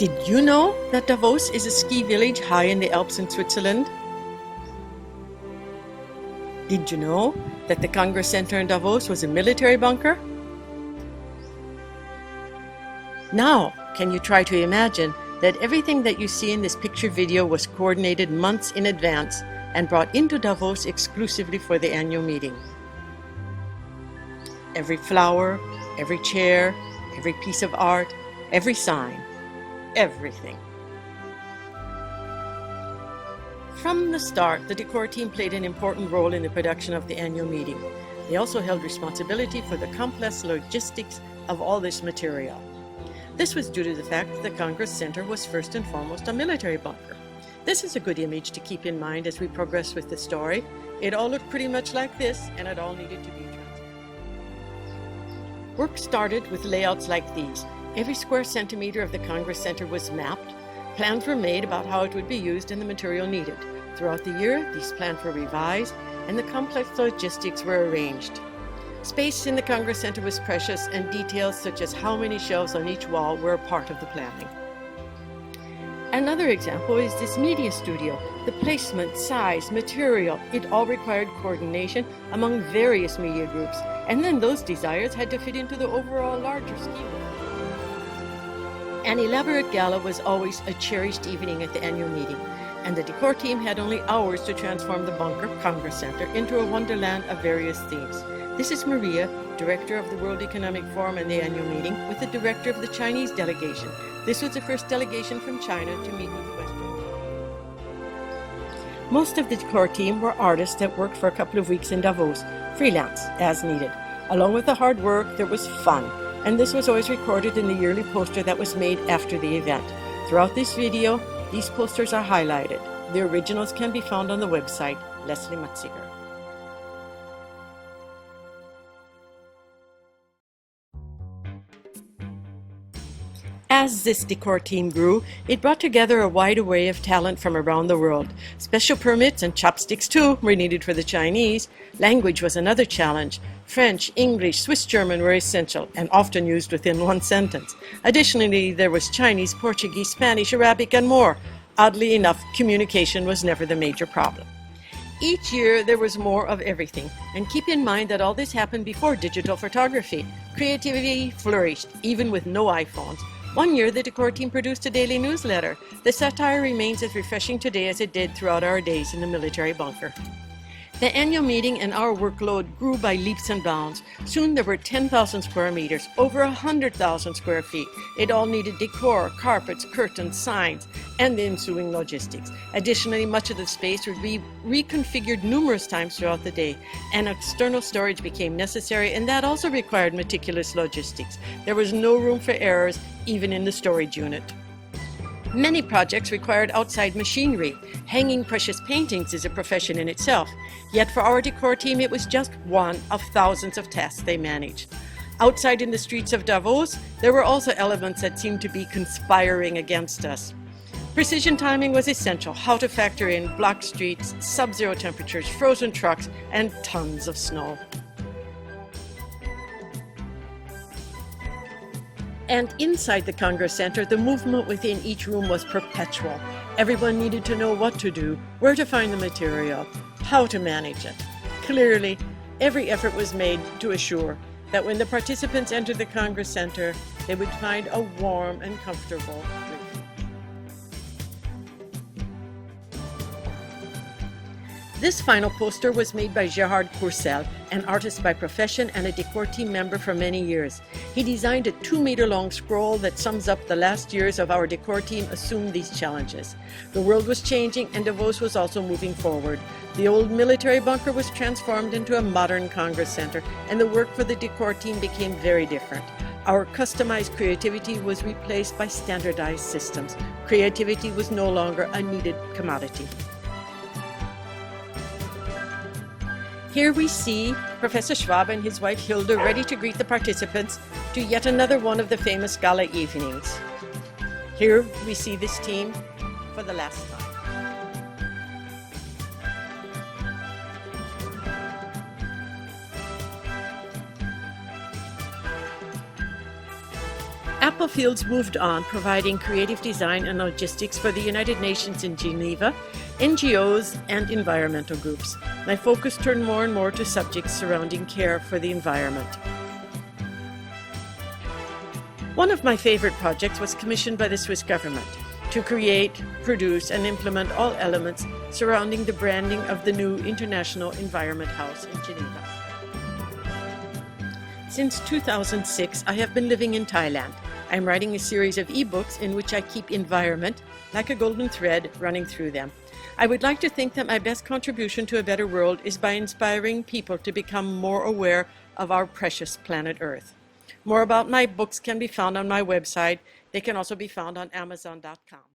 Did you know that Davos is a ski village high in the Alps in Switzerland? Did you know that the Congress Center in Davos was a military bunker? Now, can you try to imagine that everything that you see in this picture video was coordinated months in advance and brought into Davos exclusively for the annual meeting? Every flower, every chair, every piece of art, every sign, everything. From the start, the decor team played an important role in the production of the annual meeting. They also held responsibility for the complex logistics of all this material. This was due to the fact that the Congress Center was first and foremost a military bunker. This is a good image to keep in mind as we progress with the story. It all looked pretty much like this, and it all needed to be transparent. Work started with layouts like these. Every square centimeter of the Congress Center was mapped. Plans were made about how it would be used and the material needed. Throughout the year, these plans were revised and the complex logistics were arranged. Space in the Congress Center was precious, and details such as how many shelves on each wall were a part of the planning. Another example is this media studio. The placement, size, material, it all required coordination among various media groups, and then those desires had to fit into the overall larger scheme. An elaborate gala was always a cherished evening at the annual meeting, and the decor team had only hours to transform the bunker, Congress Center, into a wonderland of various themes. This is Maria, director of the World Economic Forum and the annual meeting, with the director of the Chinese delegation. This was the first delegation from China to meet with the Western. Most of the decor team were artists that worked for a couple of weeks in Davos, freelance, as needed. Along with the hard work, there was fun, and this was always recorded in the yearly poster that was made after the event. Throughout this video, these posters are highlighted. The originals can be found on the website, Leslie Matziger. As this decor team grew, it brought together a wide array of talent from around the world. Special permits and chopsticks too were needed for the Chinese. Language was another challenge. French, English, Swiss German were essential and often used within one sentence. Additionally, there was Chinese, Portuguese, Spanish, Arabic, and more. Oddly enough, communication was never the major problem. Each year there was more of everything, and keep in mind that all this happened before digital photography. Creativity flourished, even with no iPhones. One year, the decor team produced a daily newsletter. The satire remains as refreshing today as it did throughout our days in the military bunker. The annual meeting and our workload grew by leaps and bounds. Soon there were 10,000 square meters, over 100,000 square feet. It all needed decor, carpets, curtains, signs, and the ensuing logistics. Additionally, much of the space would be reconfigured numerous times throughout the day, and external storage became necessary, and that also required meticulous logistics. There was no room for errors, even in the storage unit. Many projects required outside machinery. Hanging precious paintings is a profession in itself. Yet for our decor team, it was just one of thousands of tasks they managed. Outside in the streets of Davos, there were also elements that seemed to be conspiring against us. Precision timing was essential. How to factor in blocked streets, sub-zero temperatures, frozen trucks, and tons of snow. And inside the Congress Center, the movement within each room was perpetual. Everyone needed to know what to do, where to find the material, how to manage it. Clearly, every effort was made to assure that when the participants entered the Congress Center, they would find a warm and comfortable refuge. This final poster was made by Gerard Courcelle, an artist by profession and a decor team member for many years. He designed a 2-meter-long scroll that sums up the last years of our decor team assumed these challenges. The world was changing and Davos was also moving forward. The old military bunker was transformed into a modern Congress Center, and the work for the decor team became very different. Our customized creativity was replaced by standardized systems. Creativity was no longer a needed commodity. Here we see Professor Schwab and his wife Hilda ready to greet the participants to yet another one of the famous gala evenings. Here we see this team for the last time. Apple Fields moved on, providing creative design and logistics for the United Nations in Geneva, NGOs, and environmental groups. My focus turned more and more to subjects surrounding care for the environment. One of my favorite projects was commissioned by the Swiss government to create, produce, and implement all elements surrounding the branding of the new International Environment House in Geneva. Since 2006, I have been living in Thailand. I'm writing a series of ebooks in which I keep environment, like a golden thread, running through them. I would like to think that my best contribution to a better world is by inspiring people to become more aware of our precious planet Earth. More about my books can be found on my website. They can also be found on Amazon.com.